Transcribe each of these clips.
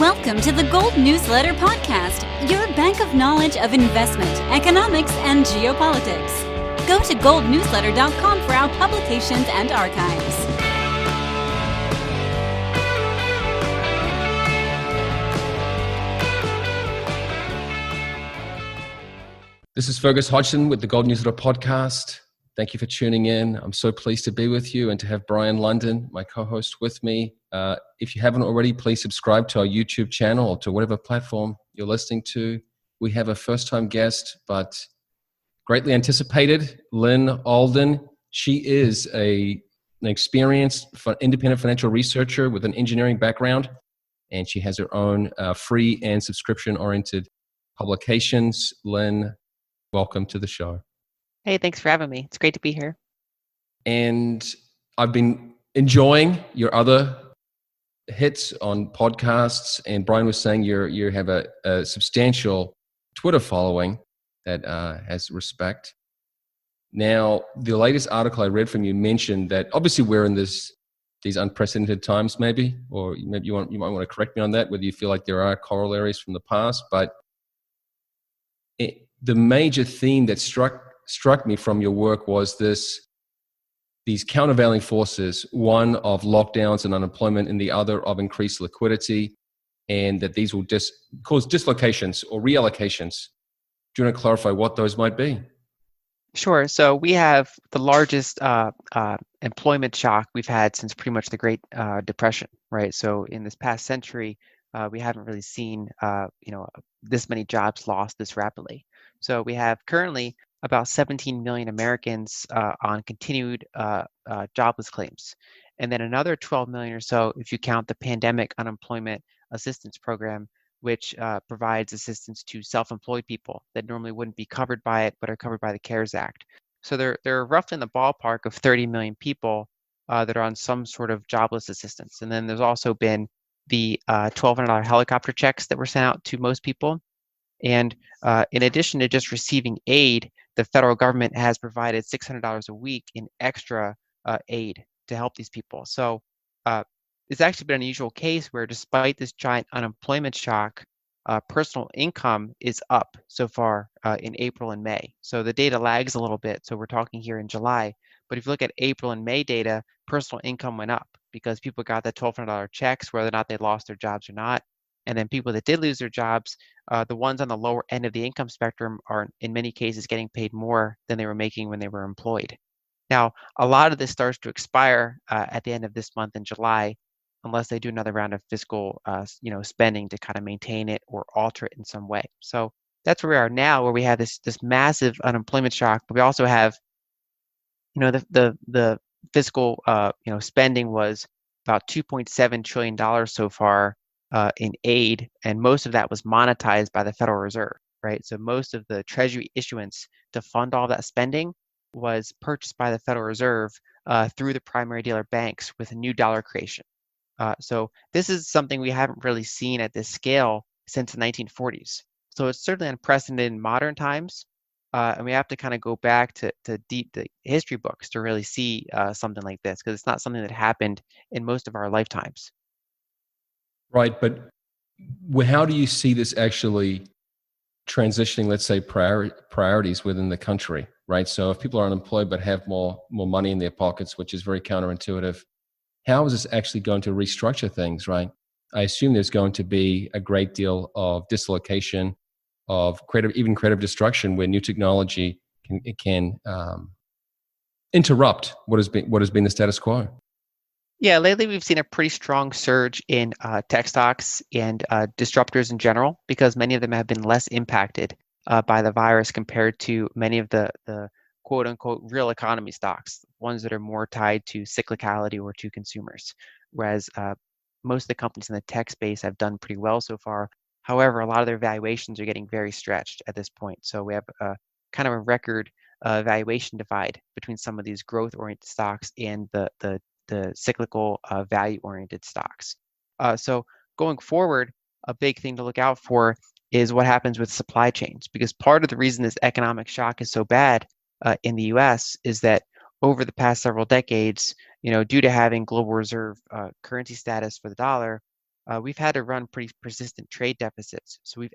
Welcome to the Gold Newsletter Podcast, your bank of knowledge of investment, economics, and geopolitics. Go to goldnewsletter.com for our publications and archives. This is 𝗂𝗶𝘁 with the Gold Newsletter Podcast. Thank you for tuning in. I'm so pleased to be with you and to have Lyn Alden, my co-host, with me. If you haven't already, please subscribe to our YouTube channel or to whatever platform you're listening to. We have a first-time guest, but greatly anticipated, Lyn Alden. She is an experienced independent financial researcher with an engineering background, and she has her own free and subscription-oriented publications. Lyn, welcome to the show. Hey, thanks for having me. It's great to be here. And I've been enjoying your other hits on podcasts. And Brian was saying you have a substantial Twitter following that has respect. Now, the latest article I read from you mentioned that obviously we're in these unprecedented times, maybe, or maybe you might want to correct me on that, whether you feel like there are corollaries from the past. But the major theme that struck me from your work was these countervailing forces, one of lockdowns and unemployment and the other of increased liquidity, and that these will cause dislocations or reallocations. Do you want to clarify what those might be? Sure. So we have the largest employment shock we've had since pretty much the Great Depression, right? So in this past century, we haven't really seen this many jobs lost this rapidly. So we have currently about 17 million Americans on continued jobless claims, and then another 12 million or so if you count the Pandemic Unemployment Assistance Program, which provides assistance to self-employed people that normally wouldn't be covered by it but are covered by the CARES Act. So they're roughly in the ballpark of 30 million people that are on some sort of jobless assistance. And then there's also been the $1,200 helicopter checks that were sent out to most people. And in addition to just receiving aid, the federal government has provided $600 a week in extra aid to help these people. So it's actually been an unusual case where despite this giant unemployment shock, personal income is up so far in April and May. So the data lags a little bit. So we're talking here in July. But if you look at April and May data, personal income went up because people got that $1,200 checks, whether or not they lost their jobs or not. And then people that did lose their jobs, the ones on the lower end of the income spectrum are in many cases getting paid more than they were making when they were employed. Now, a lot of this starts to expire at the end of this month in July, unless they do another round of fiscal spending to kind of maintain it or alter it in some way. So that's where we are now, where we have this massive unemployment shock, but we also have, the fiscal spending was about $2.7 trillion so far in aid, and most of that was monetized by the Federal Reserve, right? So most of the Treasury issuance to fund all that spending was purchased by the Federal Reserve through the primary dealer banks with new dollar creation. So this is something we haven't really seen at this scale since the 1940s. So it's certainly unprecedented in modern times, and we have to kind of go back to deep the history books to really see something like this, because it's not something that happened in most of our lifetimes. Right, but how do you see this actually transitioning, let's say, priorities within the country, right? So if people are unemployed but have more money in their pockets, which is very counterintuitive, how is this actually going to restructure things, right? I assume there's going to be a great deal of dislocation, of creative destruction, where new technology can interrupt what has been the status quo. Yeah, lately we've seen a pretty strong surge in tech stocks and disruptors in general, because many of them have been less impacted by the virus compared to many of the quote unquote real economy stocks, ones that are more tied to cyclicality or to consumers. Whereas most of the companies in the tech space have done pretty well so far. However, a lot of their valuations are getting very stretched at this point. So we have kind of a record valuation divide between some of these growth-oriented stocks and the cyclical value-oriented stocks. So going forward, a big thing to look out for is what happens with supply chains, because part of the reason this economic shock is so bad in the US is that over the past several decades, due to having global reserve currency status for the dollar, we've had to run pretty persistent trade deficits. So we've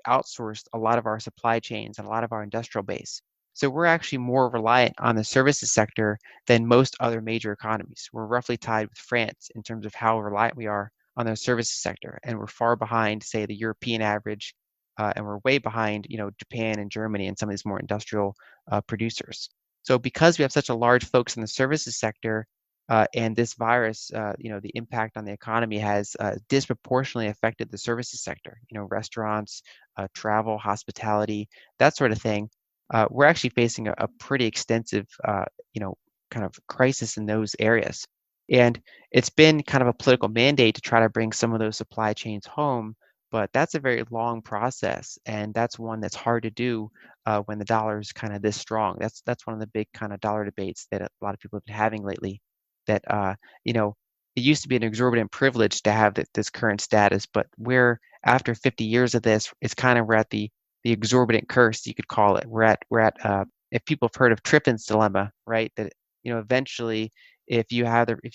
outsourced a lot of our supply chains and a lot of our industrial base. So we're actually more reliant on the services sector than most other major economies. We're roughly tied with France in terms of how reliant we are on the services sector, and we're far behind, say, the European average, and we're way behind, Japan and Germany and some of these more industrial producers. So because we have such a large focus in the services sector, and this virus, the impact on the economy has disproportionately affected the services sector, restaurants, travel, hospitality, that sort of thing. We're actually facing a pretty extensive, kind of crisis in those areas. And it's been kind of a political mandate to try to bring some of those supply chains home, but that's a very long process, and that's one that's hard to do when the dollar is kind of this strong. That's one of the big kind of dollar debates that a lot of people have been having lately. That it used to be an exorbitant privilege to have this current status, but we're after 50 years of this, we're at the exorbitant curse, you could call it. We're at if people have heard of Triffin's dilemma, right? That eventually, if you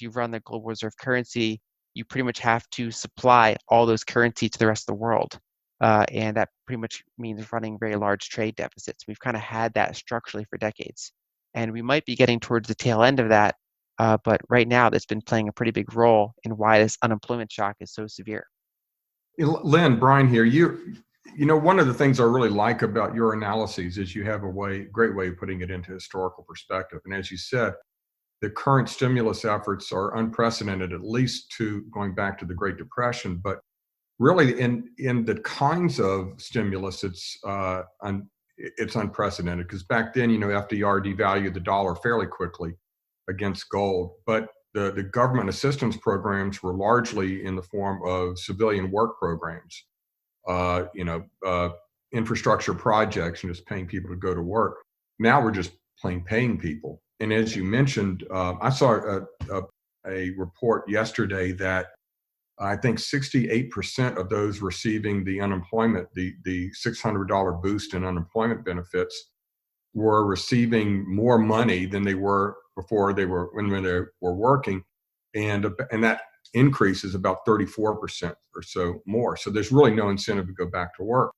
run the global reserve currency, you pretty much have to supply all those currency to the rest of the world, and that pretty much means running very large trade deficits. We've kind of had that structurally for decades, and we might be getting towards the tail end of that. But right now, that's been playing a pretty big role in why this unemployment shock is so severe. Lyn, Brian here. One of the things I really like about your analyses is you have great way of putting it into historical perspective. And as you said, the current stimulus efforts are unprecedented, at least going back to the Great Depression. But really, in the kinds of stimulus, it's unprecedented, because back then, FDR devalued the dollar fairly quickly against gold, but the government assistance programs were largely in the form of civilian work programs, infrastructure projects, and just paying people to go to work. Now we're just plain paying people. And as you mentioned, I saw a report yesterday that I think 68% of those receiving the unemployment, the $600 boost in unemployment benefits, were receiving more money than they were before when they were working, and that increase is about 34% or so more. So there's really no incentive to go back to work.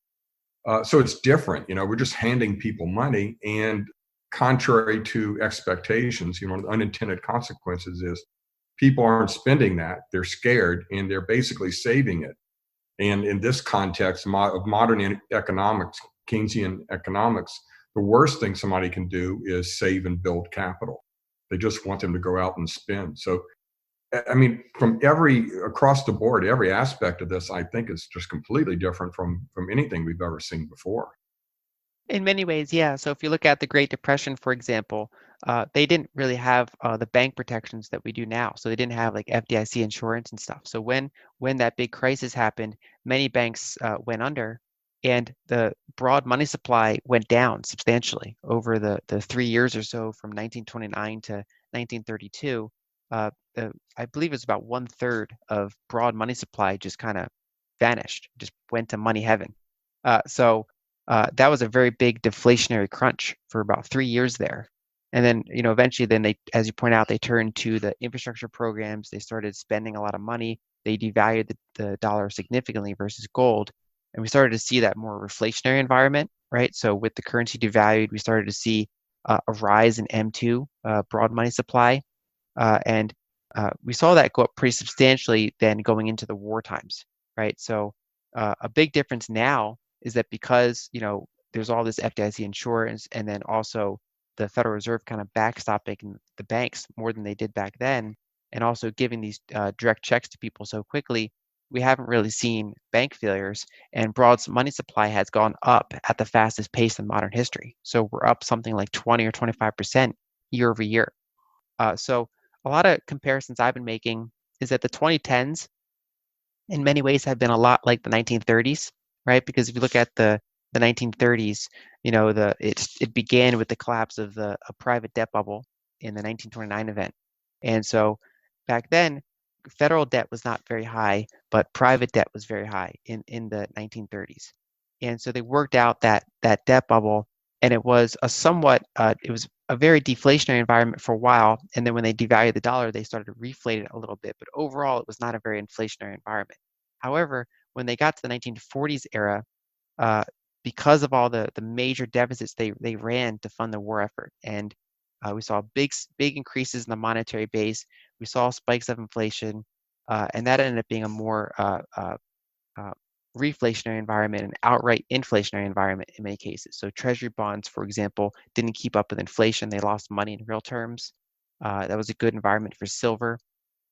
So it's different. We're just handing people money, and contrary to expectations, the unintended consequences is people aren't spending that. They're scared, and they're basically saving it. And in this context of modern economics, Keynesian economics, the worst thing somebody can do is save and build capital. They just want them to go out and spend. So, I mean, across the board, every aspect of this, I think, is just completely different from anything we've ever seen before. In many ways, yeah. So if you look at the Great Depression, for example, they didn't really have the bank protections that we do now. So they didn't have like FDIC insurance and stuff. So when that big crisis happened, many banks went under, and the broad money supply went down substantially over the 3 years or so from 1929 to 1932. I believe it's about 1/3 of broad money supply just kind of vanished, just went to money heaven. So that was a very big deflationary crunch for about 3 years there. And then, eventually then they, as you point out, they turned to the infrastructure programs. They started spending a lot of money. They devalued the dollar significantly versus gold. And we started to see that more reflationary environment, right? So with the currency devalued, we started to see a rise in M2, broad money supply. And we saw that go up pretty substantially then going into the war times, right? So a big difference now is that because, there's all this FDIC insurance, and then also the Federal Reserve kind of backstopping the banks more than they did back then, and also giving these direct checks to people so quickly, we haven't really seen bank failures, and broad money supply has gone up at the fastest pace in modern history. So we're up something like 20 or 25% year over year. So a lot of comparisons I've been making is that the 2010s in many ways have been a lot like the 1930s, right? Because if you look at the 1930s, it began with the collapse of a private debt bubble in the 1929 event. And so back then, federal debt was not very high, but private debt was very high in the 1930s. And so they worked out that debt bubble, and it was it was a very deflationary environment for a while. And then when they devalued the dollar, they started to reflate it a little bit. But overall, it was not a very inflationary environment. However, when they got to the 1940s era, because of all the major deficits they ran to fund the war effort, and we saw big increases in the monetary base. We saw spikes of inflation, and that ended up being a more reflationary environment, an outright inflationary environment in many cases. So treasury bonds, for example, didn't keep up with inflation. They lost money in real terms. That was a good environment for silver.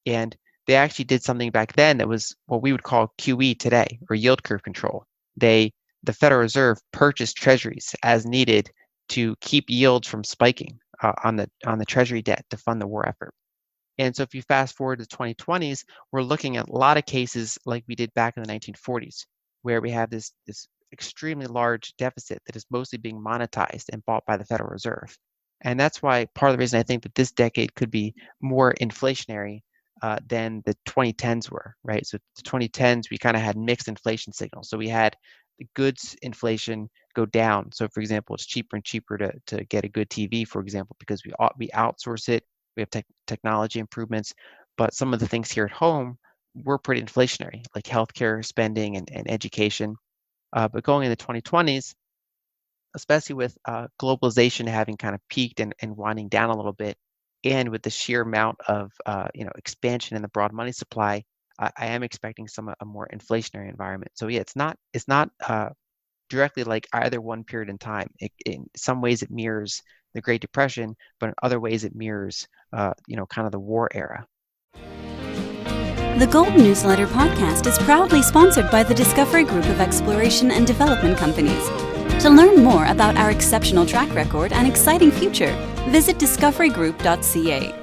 And they actually did something back then that was what we would call QE today, or yield curve control. The Federal Reserve purchased treasuries as needed to keep yields from spiking on the treasury debt to fund the war effort. And so if you fast forward to the 2020s, we're looking at a lot of cases like we did back in the 1940s, where we have this extremely large deficit that is mostly being monetized and bought by the Federal Reserve. And that's why part of the reason I think that this decade could be more inflationary than the 2010s were, right? So the 2010s, we kind of had mixed inflation signals. So we had the goods inflation go down. So for example, it's cheaper and cheaper to get a good TV, for example, because we outsource it. We have technology improvements, but some of the things here at home were pretty inflationary, like healthcare spending and education. But going into the 2020s, especially with globalization having kind of peaked and winding down a little bit, and with the sheer amount of expansion in the broad money supply, I am expecting a more inflationary environment. So yeah, it's not directly like either one period in time. In some ways, it mirrors the Great Depression, but in other ways, it mirrors kind of the war era. The Gold Newsletter podcast is proudly sponsored by the Discovery Group of Exploration and Development Companies. To learn more about our exceptional track record and exciting future, visit discoverygroup.ca.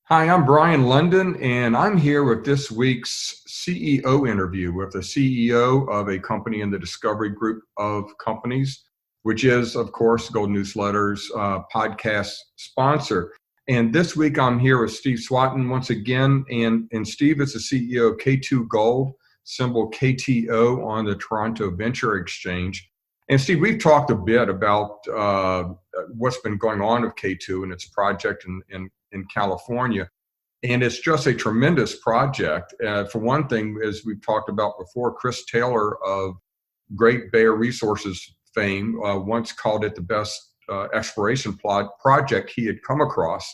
Hi, I'm Brian London, and I'm here with this week's CEO interview with the CEO of a company in the Discovery Group of Companies, which is, of course, Gold Newsletter's podcast sponsor. And this week I'm here with Steve Swatton once again, and Steve is the CEO of Q2Gold, symbol KTO on the Toronto Venture Exchange. And Steve, we've talked a bit about what's been going on with K2 and its project in California. And it's just a tremendous project. For one thing, as we've talked about before, Chris Taylor of Great Bear Resources fame once called it the best exploration project he had come across.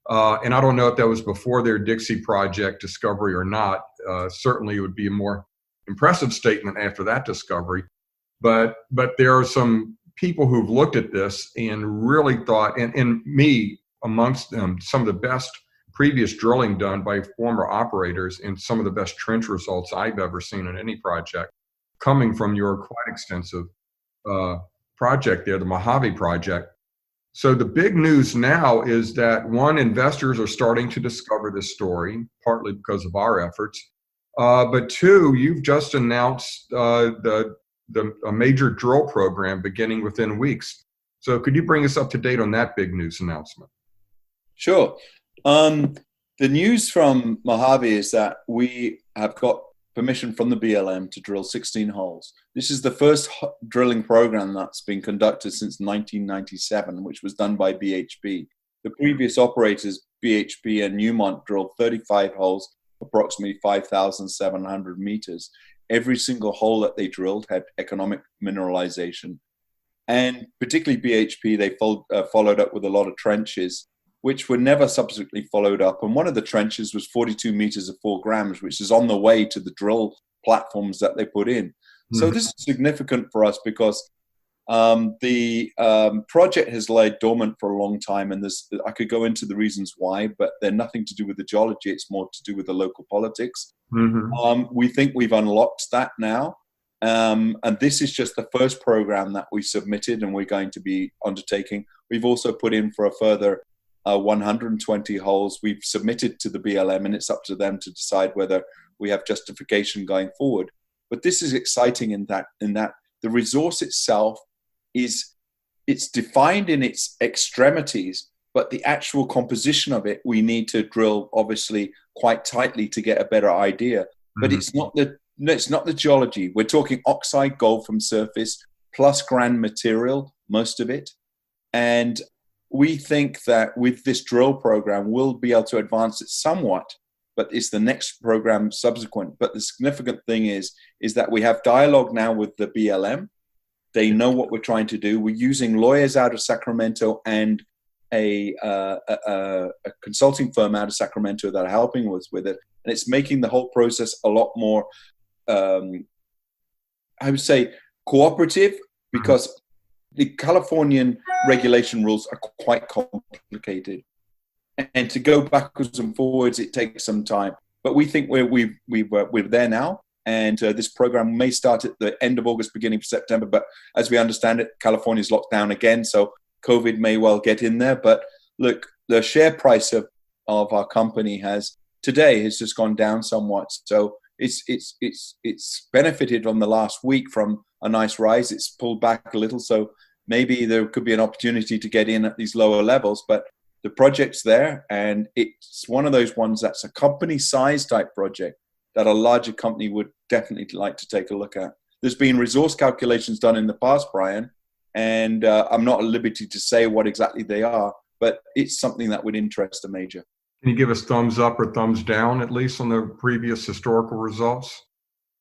And I don't know if that was before their Dixie project discovery or not. Certainly it would be a more impressive statement after that discovery. But there are some people who've looked at this and really thought, and me amongst them, some of the best previous drilling done by former operators and some of the best trench results I've ever seen in any project coming from your quite extensive project there, the Mojave project. So the big news now is that, one, investors are starting to discover this story, partly because of our efforts. But two, you've just announced a major drill program beginning within weeks. So could you bring us up to date on that big news announcement? Sure. The news from Mojave is that we have got permission from the BLM to drill 16 holes. This is the first drilling program that's been conducted since 1997, which was done by BHP. The previous operators, BHP and Newmont, drilled 35 holes, approximately 5,700 meters. Every single hole that they drilled had economic mineralization. And particularly BHP, they followed up with a lot of trenches, which were never subsequently followed up. And one of the trenches was 42 meters of 4 grams, which is on the way to the drill platforms that they put in. Mm-hmm. So this is significant for us because the project has laid dormant for a long time. And I could go into the reasons why, but they're nothing to do with the geology. It's more to do with the local politics. Mm-hmm. We think we've unlocked that now. And this is just the first program that we submitted and we're going to be undertaking. We've also put in for a further 120 holes we've submitted to the BLM, and it's up to them to decide whether we have justification going forward. But this is exciting in that the resource itself it's defined in its extremities, but the actual composition of it, we need to drill obviously quite tightly to get a better idea. Mm-hmm. But it's not the geology. We're talking oxide gold from surface plus grand material, most of it. And we think that with this drill program, we'll be able to advance it somewhat, but it's the next program subsequent. But the significant thing is that we have dialogue now with the BLM. They know what we're trying to do. We're using lawyers out of Sacramento and a consulting firm out of Sacramento that are helping us with it. And it's making the whole process a lot more, I would say, cooperative, because the Californian regulation rules are quite complicated. And to go backwards and forwards, it takes some time. But we think we're there now. And this program may start at the end of August, beginning of September. But as we understand it, California's locked down again. So COVID may well get in there. But look, the share price of our company has just gone down somewhat. So it's benefited on the last week from a nice rise. It's pulled back a little. So maybe there could be an opportunity to get in at these lower levels. But the project's there, and it's one of those ones that's a company size type project that a larger company would definitely like to take a look at. There's been resource calculations done in the past, Brian, and I'm not at liberty to say what exactly they are, but it's something that would interest a major. Can you give us thumbs up or thumbs down, at least on the previous historical results?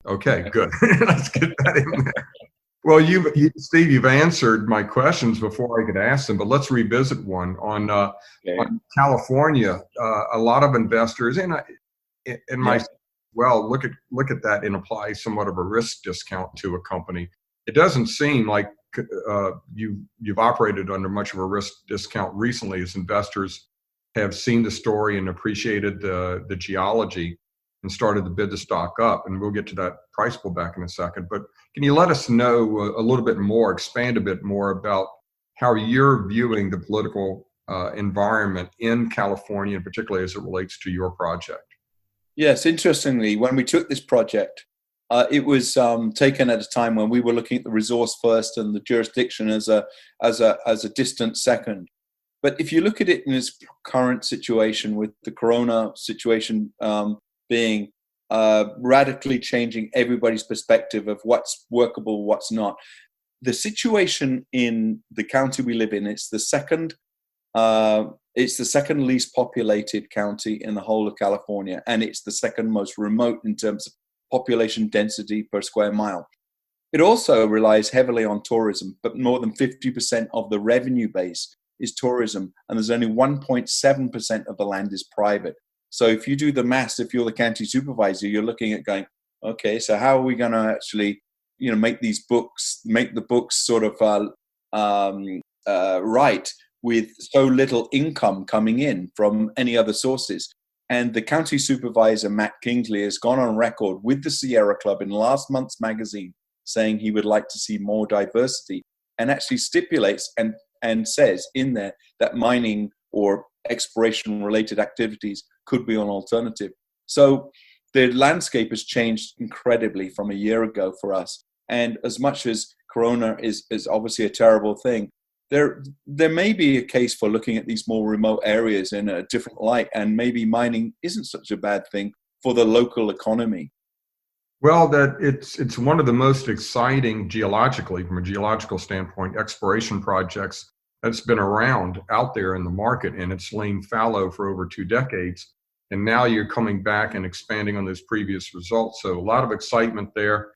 Okay, good. Let's get that in there. Well, Steve, you've answered my questions before I could ask them, but let's revisit one on California. A lot of investors, and look at that and apply somewhat of a risk discount to a company. It doesn't seem like you've operated under much of a risk discount recently, as investors have seen the story and appreciated the geology and started to bid the stock up. And we'll get to that price pullback in a second. But can you let us know a little bit more, expand a bit more about how you're viewing the political environment in California, and particularly as it relates to your project? Yes, interestingly, when we took this project, it was taken at a time when we were looking at the resource first and the jurisdiction as a distant second. But if you look at it in its current situation, with the Corona situation being radically changing everybody's perspective of what's workable, what's not, the situation in the county we live in, it's the second least populated county in the whole of California, and it's the second most remote in terms of population density per square mile. It also relies heavily on tourism, but more than 50% of the revenue base is tourism, and there's only 1.7% of the land is private. So if you do the maths, if you're the county supervisor, you're looking at going, okay, so how are we going to actually, make the books sort of right with so little income coming in from any other sources? And the county supervisor, Matt Kingsley, has gone on record with the Sierra Club in last month's magazine saying he would like to see more diversity, and actually stipulates and says in there that mining or exploration-related activities could be an alternative. So the landscape has changed incredibly from a year ago for us. And as much as Corona is obviously a terrible thing, there may be a case for looking at these more remote areas in a different light, and maybe mining isn't such a bad thing for the local economy. Well, that it's one of the most exciting geologically, from a geological standpoint, exploration projects that's been around out there in the market, and it's lain fallow for over 2 decades. And now you're coming back and expanding on those previous results. So a lot of excitement there.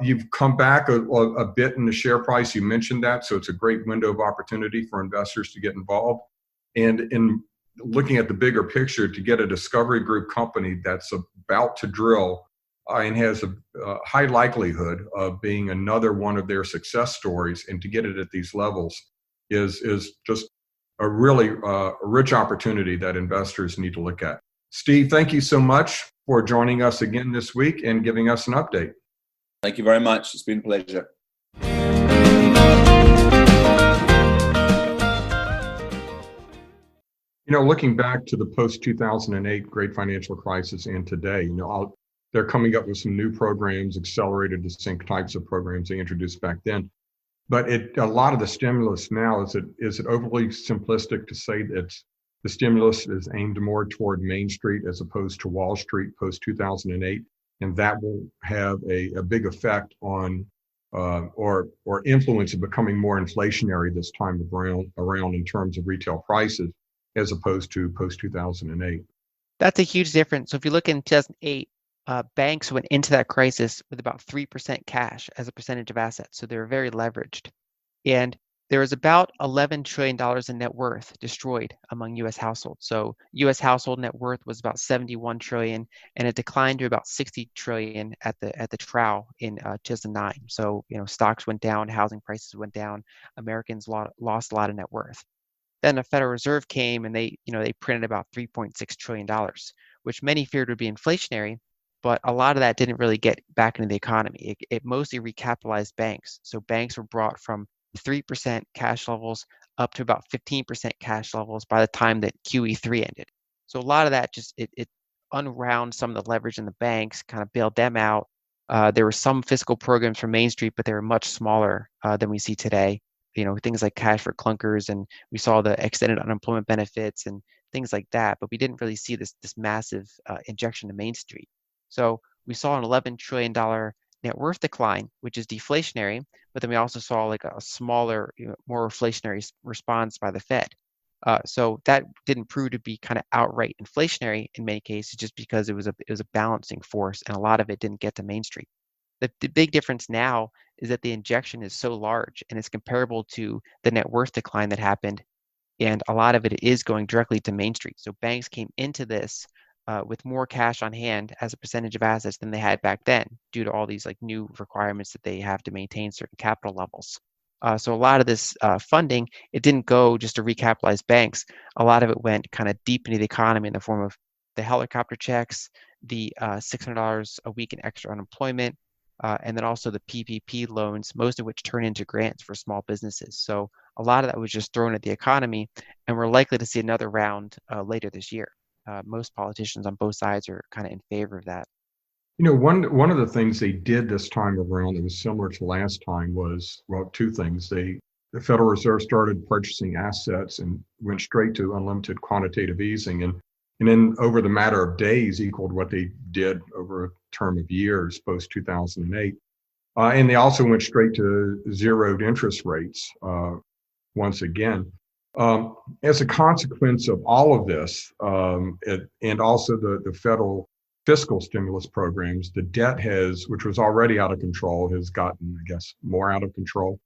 You've come back a bit in the share price. You mentioned that. So it's a great window of opportunity for investors to get involved. And in looking at the bigger picture, to get a discovery group company that's about to drill and has a high likelihood of being another one of their success stories, and to get it at these levels is just a really rich opportunity that investors need to look at. Steve, thank you so much for joining us again this week and giving us an update. Thank you very much. It's been a pleasure. Looking back to the post-2008 great financial crisis and today, they're coming up with some new programs, accelerated to sync types of programs they introduced back then. But a lot of the stimulus now, is it overly simplistic to say that the stimulus is aimed more toward Main Street as opposed to Wall Street post-2008, and that will have a big effect on or influence it becoming more inflationary this time around in terms of retail prices as opposed to post-2008? That's a huge difference. So if you look in 2008, banks went into that crisis with about 3% cash as a percentage of assets. So they were very leveraged. And there was about $11 trillion in net worth destroyed among U.S. households. So U.S. household net worth was about 71 trillion, and it declined to about 60 trillion at the trough in 2009. So stocks went down, housing prices went down, Americans lost a lot of net worth. Then the Federal Reserve came and they printed about $3.6 trillion, which many feared would be inflationary, but a lot of that didn't really get back into the economy. It mostly recapitalized banks. So banks were brought from 3% cash levels up to about 15% cash levels by the time that QE3 ended. So a lot of that just it unwound some of the leverage in the banks, kind of bailed them out. There were some fiscal programs from Main Street, but they were much smaller than we see today. Things like cash for clunkers, and we saw the extended unemployment benefits and things like that, but we didn't really see this massive injection to Main Street. So we saw an $11 trillion net worth decline, which is deflationary, but then we also saw like a smaller, more inflationary response by the Fed. So that didn't prove to be kind of outright inflationary in many cases, just because it was a balancing force, and a lot of it didn't get to Main Street. The big difference now is that the injection is so large, and it's comparable to the net worth decline that happened, and a lot of it is going directly to Main Street. So banks came into this with more cash on hand as a percentage of assets than they had back then, due to all these like new requirements that they have to maintain certain capital levels. So a lot of this funding, it didn't go just to recapitalize banks. A lot of it went kind of deep into the economy in the form of the helicopter checks, the $600 a week in extra unemployment, and then also the PPP loans, most of which turn into grants for small businesses. So a lot of that was just thrown at the economy, and we're likely to see another round later this year. Most politicians on both sides are kind of in favor of that. One of the things they did this time around that was similar to last time was, well, two things. The Federal Reserve started purchasing assets and went straight to unlimited quantitative easing, and then over the matter of days equaled what they did over a term of years post 2008. And they also went straight to zeroed interest rates once again. As a consequence of all of this, and also the federal fiscal stimulus programs, the debt which was already out of control, has gotten, I guess, more out of control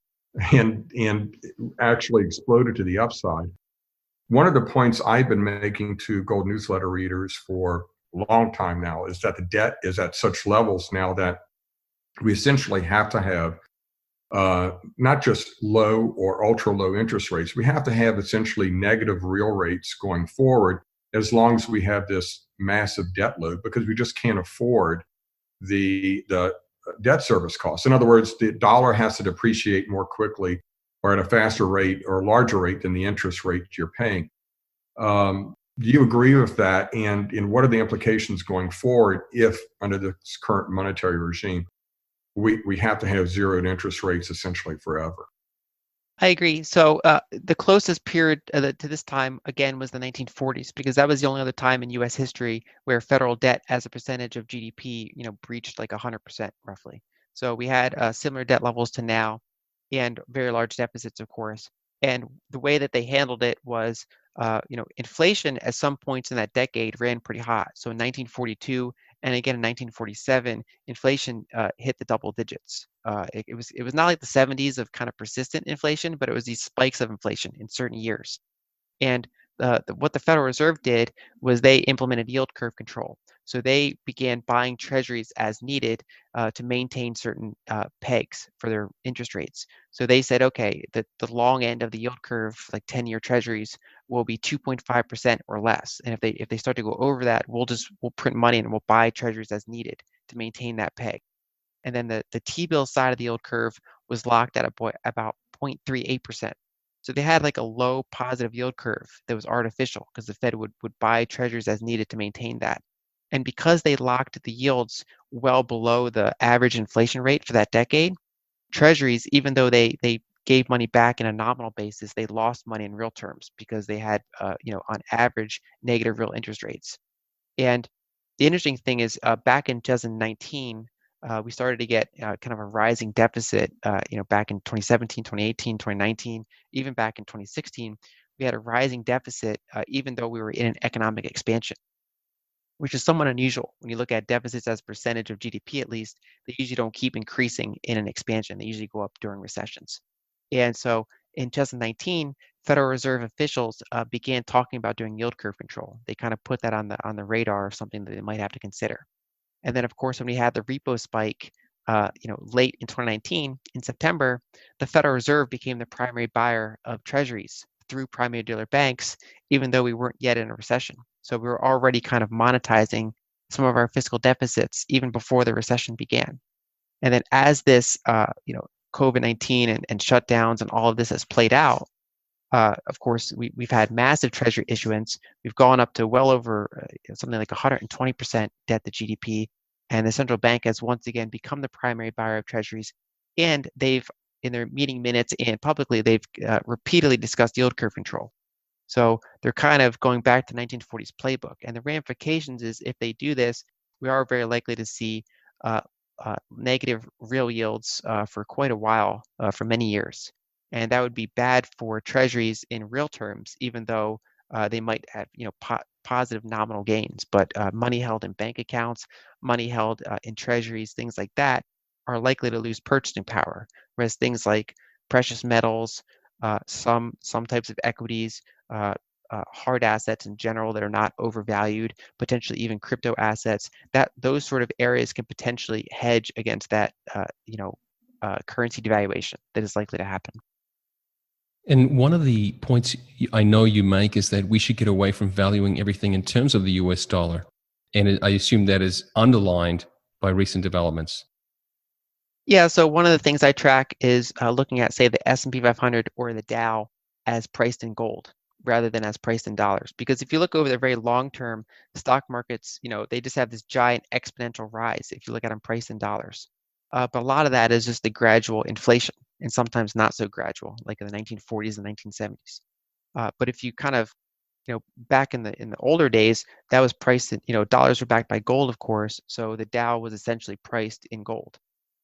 and actually exploded to the upside. One of the points I've been making to Gold newsletter readers for a long time now is that the debt is at such levels now that we essentially have to have not just low or ultra low interest rates. We have to have essentially negative real rates going forward as long as we have this massive debt load, because we just can't afford the debt service costs. In other words, the dollar has to depreciate more quickly or at a faster rate or larger rate than the interest rate you're paying. Do you agree with that? And what are the implications going forward if, under this current monetary regime, we have to have zeroed interest rates essentially forever? I agree. So the closest period to this time, again, was the 1940s, because that was the only other time in U.S. history where federal debt as a percentage of GDP, breached like 100% roughly. So we had similar debt levels to now, and very large deficits, of course. And the way that they handled it was, inflation at some points in that decade ran pretty hot. So in 1942 and again in 1947, inflation hit the double digits. It was not like the 70s of kind of persistent inflation, but it was these spikes of inflation in certain years. And what the Federal Reserve did was they implemented yield curve control. So they began buying treasuries as needed to maintain certain pegs for their interest rates. So they said, okay, the long end of the yield curve, like 10-year treasuries, will be 2.5% or less. And if they start to go over that, we'll print money and we'll buy treasuries as needed to maintain that peg. And then the T-bill side of the yield curve was locked at about 0.38%. So they had like a low positive yield curve that was artificial, because the Fed would buy treasuries as needed to maintain that. And because they locked the yields well below the average inflation rate for that decade, treasuries, even though they gave money back in a nominal basis, they lost money in real terms, because they had, on average, negative real interest rates. And the interesting thing is, back in 2019, we started to get kind of a rising deficit, back in 2017, 2018, 2019, even back in 2016, we had a rising deficit, even though we were in an economic expansion. which is somewhat unusual. When you look at deficits as percentage of GDP, at least, they usually don't keep increasing in an expansion. They usually go up during recessions. And so in 2019, Federal Reserve officials began talking about doing yield curve control. They kind of put that on the radar of something that they might have to consider. And then, of course, when we had the repo spike, late in 2019, in September, the Federal Reserve became the primary buyer of treasuries through primary dealer banks, even though we weren't yet in a recession. So we were already kind of monetizing some of our fiscal deficits even before the recession began. And then as this, COVID-19 and shutdowns and all of this has played out, of course, we've had massive treasury issuance. We've gone up to well over something like 120% debt to GDP. And the central bank has once again become the primary buyer of treasuries. And they've, in their meeting minutes and publicly, they've repeatedly discussed yield curve control. So they're kind of going back to 1940s playbook. And the ramifications is if they do this, we are very likely to see negative real yields for quite a while, for many years. And that would be bad for treasuries in real terms, even though they might have positive nominal gains. But money held in bank accounts, money held in treasuries, things like that, are likely to lose purchasing power. Whereas things like precious metals, some types of equities, hard assets in general that are not overvalued, potentially even crypto assets, that those sort of areas can potentially hedge against that currency devaluation that is likely to happen. And one of the points I know you make is that we should get away from valuing everything in terms of the US dollar. And I assume that is underlined by recent developments. Yeah, so one of the things I track is looking at, say, the S&P 500 or the Dow as priced in gold rather than as priced in dollars. Because if you look over the very long term, stock markets, they just have this giant exponential rise if you look at them priced in dollars. But a lot of that is just the gradual inflation, and sometimes not so gradual, like in the 1940s and 1970s. But if you kind of, back in the older days, that was priced in, dollars were backed by gold, of course. So the Dow was essentially priced in gold.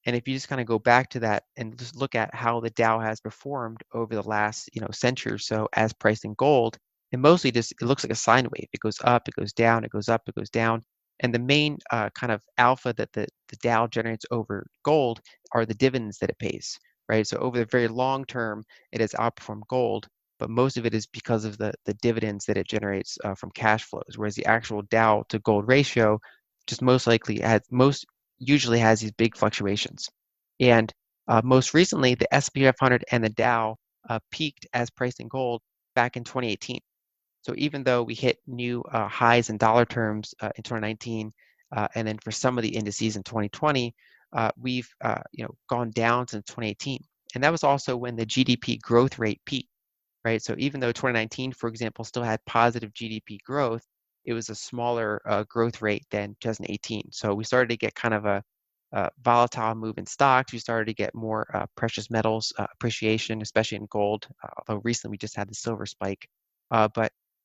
And if you just kind of go back to that and just look at how the Dow has performed over the last, century or so as priced in gold, it mostly just, it looks like a sine wave. It goes up, it goes down, it goes up, it goes down. And the main kind of alpha that the Dow generates over gold are the dividends that it pays, right? So over the very long term, it has outperformed gold, but most of it is because of the dividends that it generates from cash flows, whereas the actual Dow to gold ratio just usually has these big fluctuations. And most recently, the S&P 500 and the Dow peaked as priced in gold back in 2018. So even though we hit new highs in dollar terms in 2019, and then for some of the indices in 2020, we've gone down since 2018. And that was also when the GDP growth rate peaked, right? So even though 2019, for example, still had positive GDP growth, it was a smaller growth rate than 2018. So we started to get kind of a volatile move in stocks. We started to get more precious metals appreciation, especially in gold, although recently we just had the silver spike.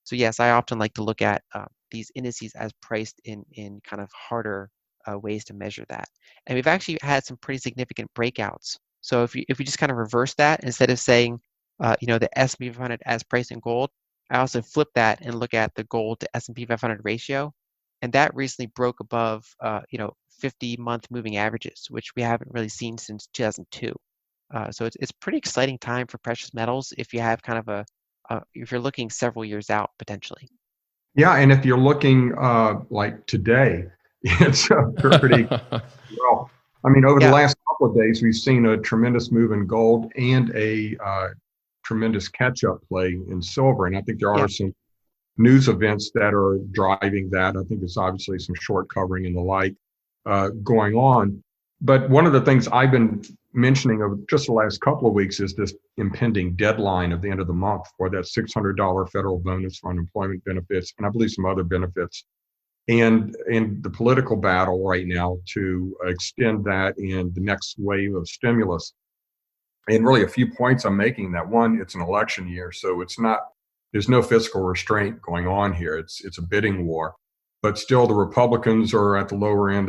So yes, I often like to look at these indices as priced in kind of harder ways to measure that. And we've actually had some pretty significant breakouts. So if we just kind of reverse that, instead of saying, the S&P 500 as priced in gold, I also flip that and look at the gold to S&P 500 ratio. And that recently broke above, 50-month moving averages, which we haven't really seen since 2002. So it's pretty exciting time for precious metals if you have kind of if you're looking several years out potentially. Yeah, and if you're looking like today, it's pretty well. I mean, over the last couple of days, we've seen a tremendous move in gold and a tremendous catch-up play in silver, and I think there are some news events that are driving that. I think it's obviously some short covering and the like going on. But one of the things I've been mentioning over just the last couple of weeks is this impending deadline at the end of the month for that $600 federal bonus for unemployment benefits, and I believe some other benefits. And the political battle right now to extend that in the next wave of stimulus. And really a few points I'm making that one, it's an election year, so there's no fiscal restraint going on here. It's a bidding war. But still, the Republicans are at the lower end,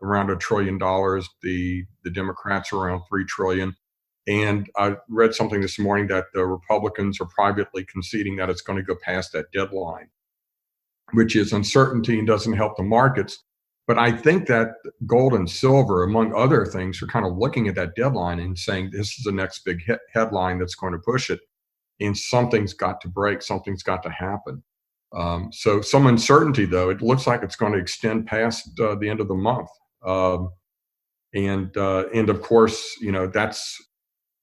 around $1 trillion. The Democrats are around $3 trillion. And I read something this morning that the Republicans are privately conceding that it's going to go past that deadline. which is uncertainty and doesn't help the markets. But I think that gold and silver, among other things, are kind of looking at that deadline and saying, this is the next big headline that's going to push it. And something's got to break, something's got to happen. So some uncertainty, though. It looks like it's going to extend past the end of the month. And of course,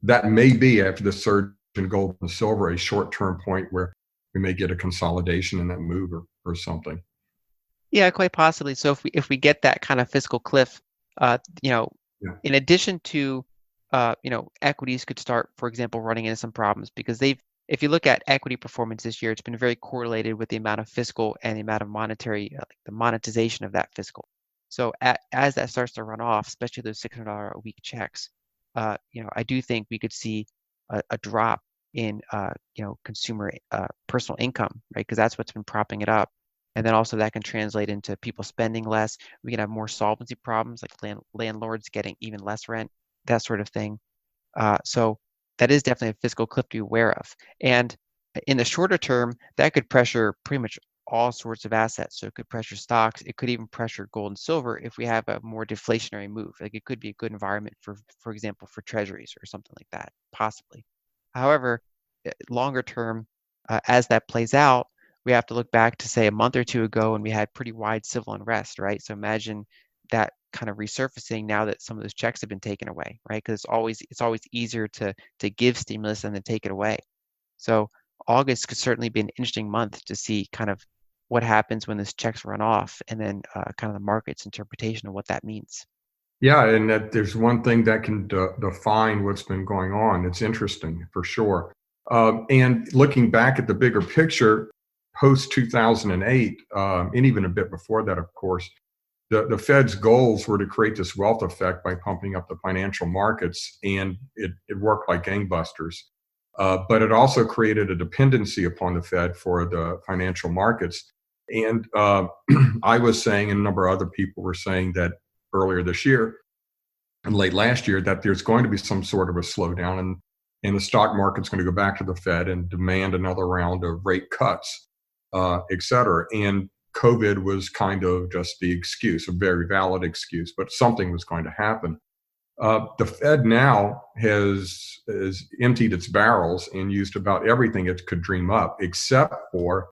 that may be, after the surge in gold and silver, a short-term point where we may get a consolidation in that move or something. Yeah, quite possibly. So if we get that kind of fiscal cliff, in addition to, equities could start, for example, running into some problems, because if you look at equity performance this year, it's been very correlated with the amount of fiscal and the amount of monetary, the monetization of that fiscal. So as that starts to run off, especially those $600 a week checks, I do think we could see a drop in, consumer personal income, right? Because that's what's been propping it up. And then also that can translate into people spending less. We can have more solvency problems, like landlords getting even less rent, that sort of thing. So that is definitely a fiscal cliff to be aware of. And in the shorter term, that could pressure pretty much all sorts of assets. So it could pressure stocks. It could even pressure gold and silver if we have a more deflationary move. Like it could be a good environment for example, for treasuries or something like that, possibly. However, longer term, as that plays out, we have to look back to, say, a month or two ago when we had pretty wide civil unrest, right? So imagine that kind of resurfacing now that some of those checks have been taken away, right? Because it's always easier to give stimulus than to take it away. So August could certainly be an interesting month to see kind of what happens when those checks run off, and then kind of the market's interpretation of what that means. Yeah, and that there's one thing that can define what's been going on. It's interesting, for sure. And looking back at the bigger picture, post-2008, and even a bit before that, of course, the Fed's goals were to create this wealth effect by pumping up the financial markets, and it worked like gangbusters. But it also created a dependency upon the Fed for the financial markets. And I was saying, and a number of other people were saying that earlier this year and late last year, that there's going to be some sort of a slowdown, and the stock market's going to go back to the Fed and demand another round of rate cuts, et cetera. And COVID was kind of just the excuse, a very valid excuse, but something was going to happen. The Fed now has emptied its barrels and used about everything it could dream up, except for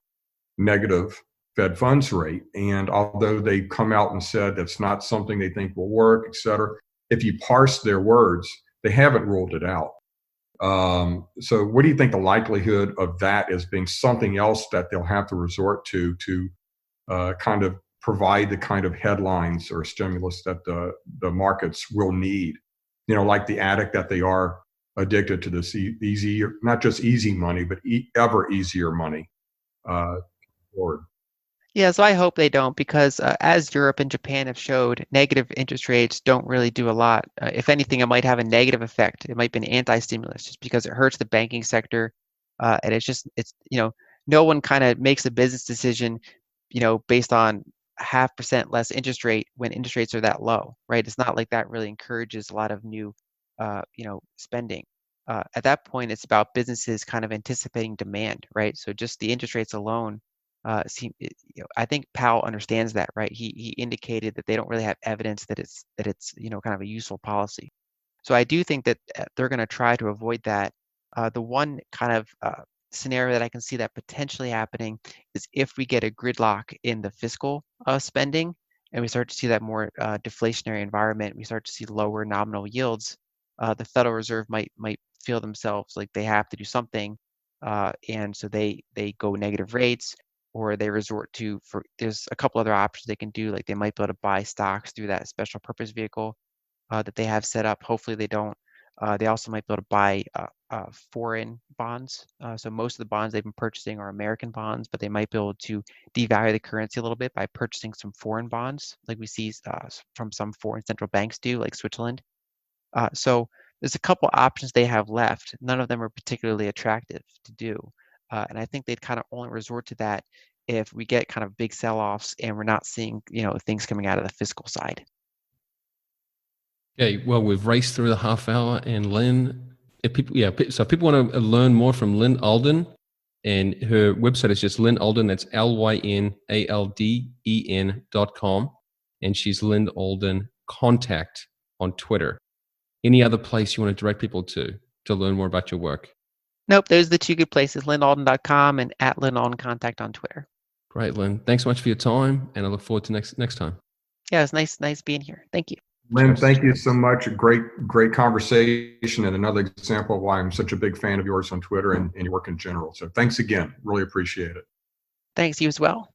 negative Fed funds rate. And although they've come out and said that's not something they think will work, et cetera, if you parse their words, they haven't ruled it out. So what do you think the likelihood of that as being something else that they'll have to resort to kind of provide the kind of headlines or stimulus that the markets will need? Like the addict that they are, addicted to this easy, not just easy money, but ever easier money. Yeah, so I hope they don't, because as Europe and Japan have showed, negative interest rates don't really do a lot. If anything, it might have a negative effect. It might be an anti-stimulus just because it hurts the banking sector. And it's no one kind of makes a business decision, based on 0.5% less interest rate when interest rates are that low, right? It's not like that really encourages a lot of new, spending. At that point, it's about businesses kind of anticipating demand, right? So just the interest rates alone, I think Powell understands that, right? He indicated that they don't really have evidence that it's kind of a useful policy. So I do think that they're going to try to avoid that. The one kind of scenario that I can see that potentially happening is if we get a gridlock in the fiscal spending, and we start to see that more deflationary environment, we start to see lower nominal yields. The Federal Reserve might feel themselves like they have to do something, and so they go negative rates, or they resort to, there's a couple other options they can do, like they might be able to buy stocks through that special purpose vehicle that they have set up. Hopefully they don't. They also might be able to buy foreign bonds. So most of the bonds they've been purchasing are American bonds, but they might be able to devalue the currency a little bit by purchasing some foreign bonds, like we see from some foreign central banks do, like Switzerland. So there's a couple options they have left. None of them are particularly attractive to do. And I think they'd kind of only resort to that if we get kind of big sell-offs and we're not seeing, things coming out of the fiscal side. Okay, well, we've raced through the half hour, and Lyn, if people want to learn more from Lyn Alden, And her website is just Lyn Alden. That's LYNALDEN.com. And she's Lyn Alden Contact on Twitter. Any other place you want to direct people to learn more about your work? Nope, those are the two good places, lynalden.com and @LynAldenContact on Twitter. Great, Lyn. Thanks so much for your time, and I look forward to next time. Yeah, it's nice being here. Thank you. Lyn, thank you so much. A great conversation, and another example of why I'm such a big fan of yours on Twitter and your work in general. So thanks again. Really appreciate it. Thanks, you as well.